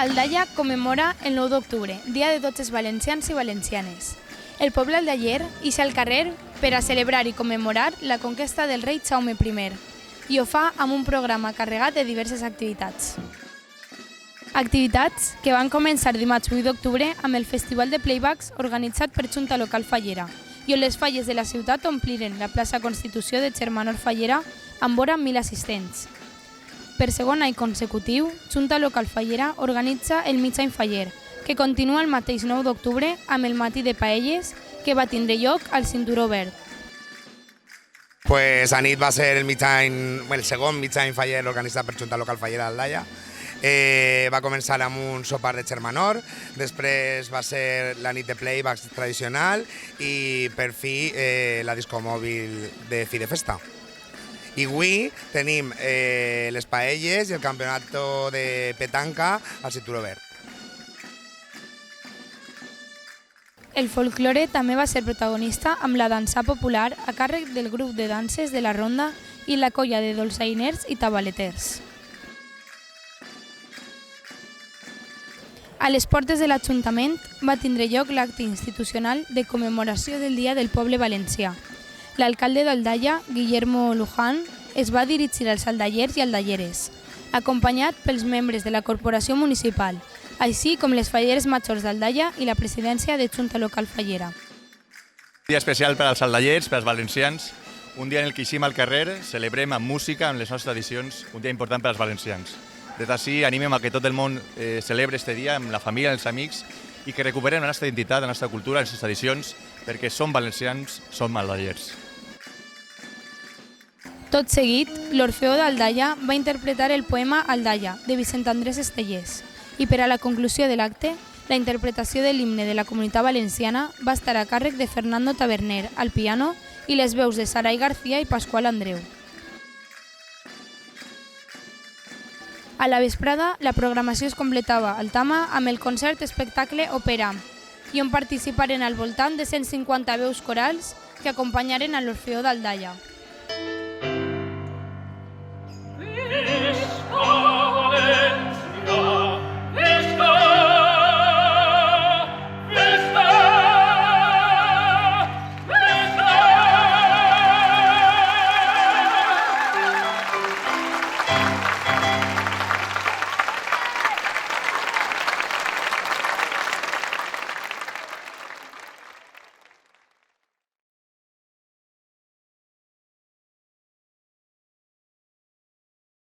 Aldaia commemora el 9 d'octubre, dia de tots els valencians i valencianes. El poble aldaller ix al carrer per a celebrar i commemorar la conquesta del rei Jaume I i ho fa amb un programa carregat de diverses activitats. Activitats que van començar dimarts 8 d'octubre amb el Festival de Playbacks organitzat per Junta Local Fallera i on les falles de la ciutat ompliren la plaça Constitució de Germanor Fallera amb vora 1.000 assistents. Per segon any consecutiu, Junta Local Fallera organitza el Mig Any Faller, que continua el mateix 9 d'octubre amb el matí de paelles que va tindre lloc al Cinturó Verd. Pues anit va ser el segon Mig Any Faller organitzat per Junta Local Fallera d'Aldaia. Va començar amb un sopar de Germanor, després va ser la nit de playbacks tradicional i per fi la discomòbil de fi de festa. I avui tenim les paelles i el campionat de petanca al Cinturó Verd. El folklore també va ser protagonista amb la dansa popular a càrrec del grup de danses de la Ronda i la colla de dolçainers i tabaleters. A les portes de l'Ajuntament va tindre lloc l'acte institucional de commemoració del Dia del Poble Valencià. L'alcalde d'Aldaia, Guillermo Luján, es va dirigir als aldaiers i aldaières, acompanyat pels membres de la Corporació Municipal, així com les falleres majors d'Aldaia i la presidència de Junta Local Fallera. Un dia especial per als aldaiers, per als valencians, un dia en el que eixim al carrer, celebrem amb música, amb les nostres tradicions, un dia important per als valencians. Des d'ací animem a que tot el món celebre aquest dia amb la família, els amics, i que recuperem la nostra identitat, la nostra cultura, les nostres tradicions, perquè som valencians, som aldaiers. Tot seguit, l'Orfeó d'Aldaia va interpretar el poema Aldaia, de Vicent Andrés Estellés, i per a la conclusió de l'acte, la interpretació de l'himne de la Comunitat Valenciana va estar a càrrec de Fernando Taberner, al piano, i les veus de Sarai García i Pasqual Andreu. A la vesprada, la programació es completava al Tama amb el concert espectacle Òpera, i on participaren al voltant de 150 veus corals que acompanyaren a l'Orfeó d'Aldaia.